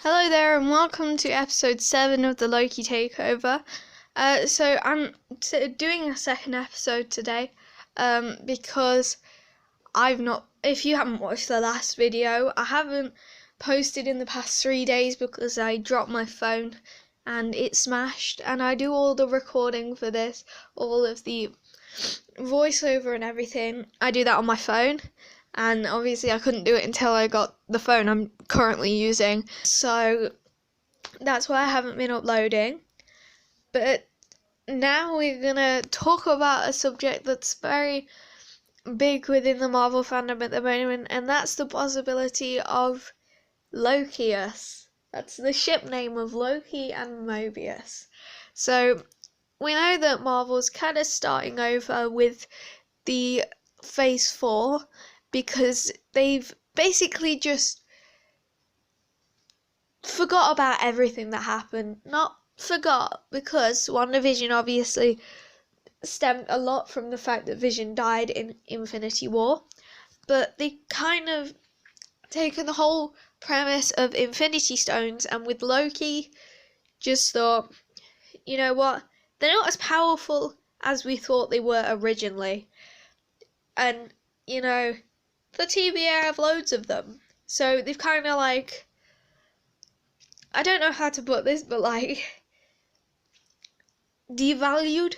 Hello there, and welcome to episode 7 of the Loki Takeover. So I'm doing a second episode today, because if you haven't watched the last video, I haven't posted in the past 3 days because I dropped my phone and it smashed, and I do all the recording for this, all of the voiceover and everything. I do that on my phone. And obviously I couldn't do it until I got the phone I'm currently using. So that's why I haven't been uploading. But now we're going to talk about a subject that's very big within the Marvel fandom at the moment, and that's the possibility of Lokius. That's the ship name of Loki and Mobius. So we know that Marvel's kind of starting over with the Phase 4, because they've basically just forgot about everything that happened. Not forgot, because WandaVision obviously stemmed a lot from the fact that Vision died in Infinity War, but they kind of taken the whole premise of Infinity Stones, and with Loki just thought, you know what, they're not as powerful as we thought they were originally, and the TVA have loads of them. So they've kind of I don't know how to put this, but devalued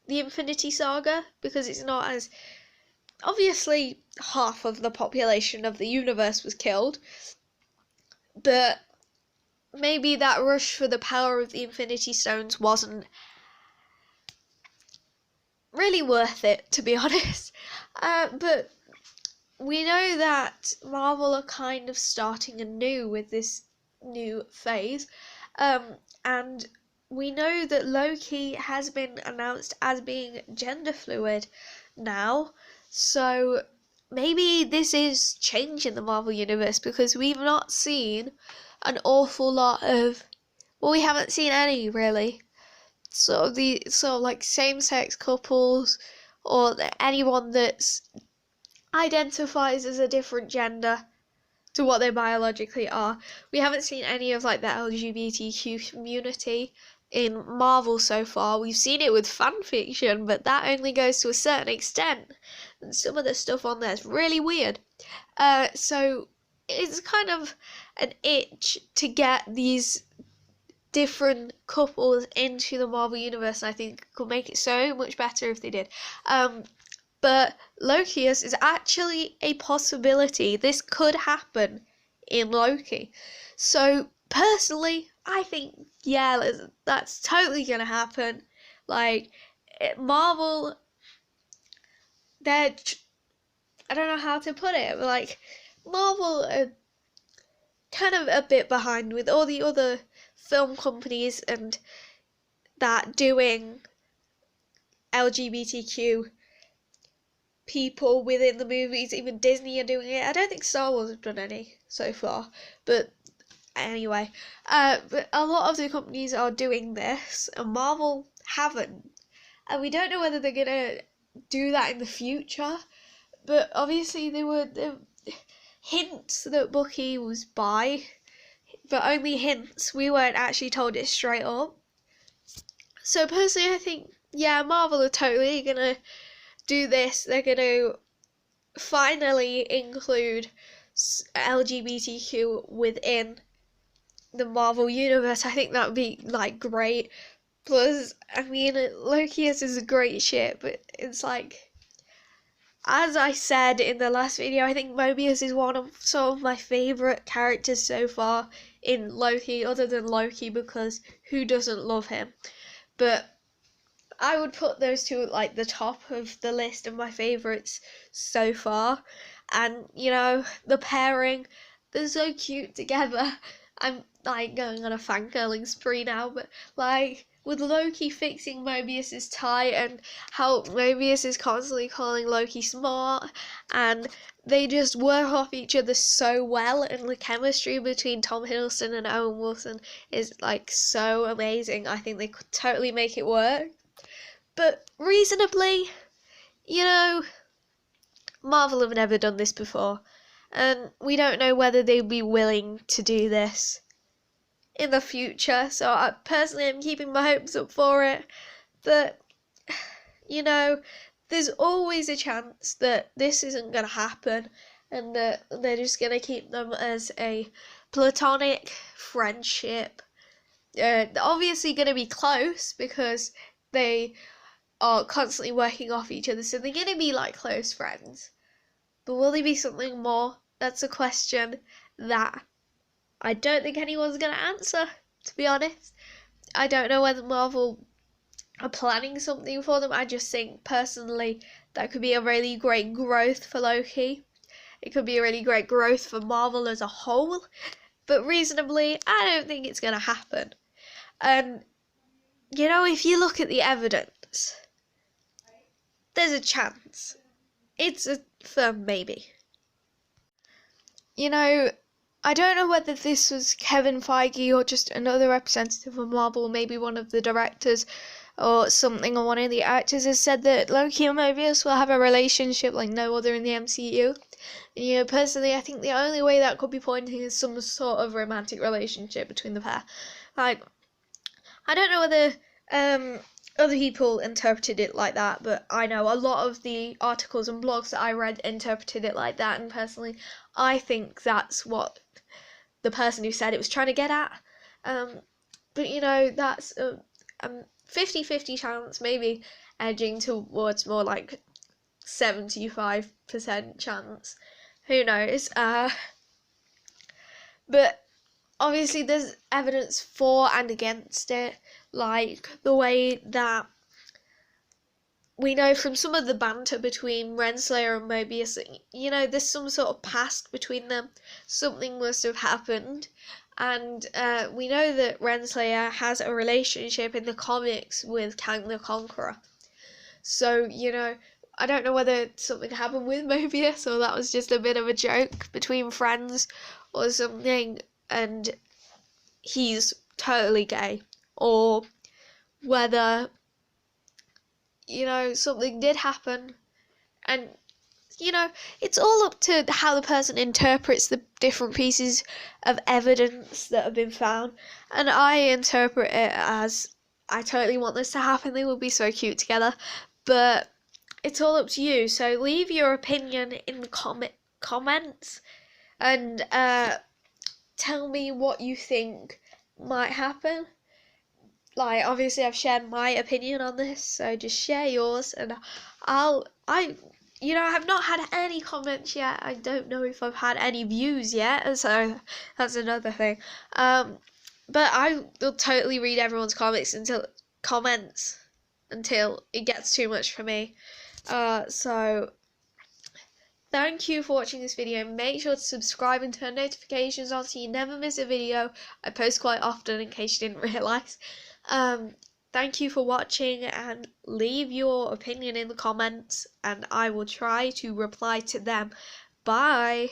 the Infinity Saga, because it's not as, obviously half of the population of the universe was killed, but maybe that rush for the power of the Infinity Stones wasn't really worth it, to be honest. But we know that Marvel are kind of starting anew with this new phase, and we know that Loki has been announced as being gender fluid now, so maybe this is changing the Marvel Universe, because we've not seen an awful lot of, well, we haven't seen any really, same-sex couples, or anyone that's identifies as a different gender to what they biologically are. We haven't seen any of the LGBTQ community in Marvel so far. We've seen it with fan fiction, but that only goes to a certain extent, and some of the stuff on there is really weird. So it's kind of an itch to get these different couples into the Marvel Universe, and I think it could make it so much better if they did. But Lokius is actually a possibility. This could happen in Loki. So, personally, I think, yeah, that's totally gonna happen. Marvel, I don't know how to put it, but Marvel are kind of a bit behind with all the other film companies and that doing LGBTQ people within the movies. Even Disney are doing it. I don't think Star Wars have done any so far, but anyway, but a lot of the companies are doing this, and Marvel haven't, and we don't know whether they're gonna do that in the future. But obviously there were hints that Bucky was bi, but only hints. We weren't actually told it straight up. So personally, I think, yeah, Marvel are totally gonna do this. They're going to finally include LGBTQ within the Marvel Universe. I think that would be great. Plus, I mean, Lokius is a great ship, but it's as I said in the last video, I think Mobius is one of some of my favourite characters so far in Loki, other than Loki, because who doesn't love him? But I would put those two at the top of the list of my favourites so far. And, the pairing, they're so cute together. I'm going on a fangirling spree now, but with Loki fixing Mobius's tie, and how Mobius is constantly calling Loki smart, and they just work off each other so well, and the chemistry between Tom Hiddleston and Owen Wilson is so amazing. I think they could totally make it work. But reasonably, Marvel have never done this before, and we don't know whether they'd be willing to do this in the future, so I personally am keeping my hopes up for it. But, you know, there's always a chance that this isn't going to happen and that they're just going to keep them as a platonic friendship. They're obviously going to be close because they are constantly working off each other, so they're going to be like close friends. But will they be something more? That's a question that I don't think anyone's going to answer, to be honest. I don't know whether Marvel are planning something for them. I just think, personally, that could be a really great growth for Loki. It could be a really great growth for Marvel as a whole. But reasonably, I don't think it's going to happen. And, you know, if you look at the evidence, there's a chance. It's a firm maybe. You know, I don't know whether this was Kevin Feige or just another representative of Marvel, maybe one of the directors or something, or one of the actors has said that Loki and Mobius will have a relationship like no other in the MCU. And, you know, personally, I think the only way that could be pointing is some sort of romantic relationship between the pair. Like, I don't know whether other people interpreted it like that, but I know a lot of the articles and blogs that I read interpreted it like that, and personally, I think that's what the person who said it was trying to get at. But, you know, that's a 50-50 chance, maybe edging towards more like 75% chance. Who knows? But obviously there's evidence for and against it, like the way that we know from some of the banter between Renslayer and Mobius, you know, there's some sort of past between them. Something must have happened. And we know that Renslayer has a relationship in the comics with Kang the Conqueror. So, you know, I don't know whether something happened with Mobius or that was just a bit of a joke between friends or something, and he's totally gay. Or whether, you know, something did happen, and, you know, it's all up to how the person interprets the different pieces of evidence that have been found. And I interpret it as, I totally want this to happen, they would be so cute together. But it's all up to you, so leave your opinion in the comments and tell me what you think might happen. Like, obviously I've shared my opinion on this, so just share yours, and you know, I have not had any comments yet. I don't know if I've had any views yet, so that's another thing. But I will totally read everyone's comments until it gets too much for me. So thank you for watching this video. Make sure to subscribe and turn notifications on so you never miss a video. I post quite often, in case you didn't realise. Thank you for watching, and leave your opinion in the comments and I will try to reply to them. Bye!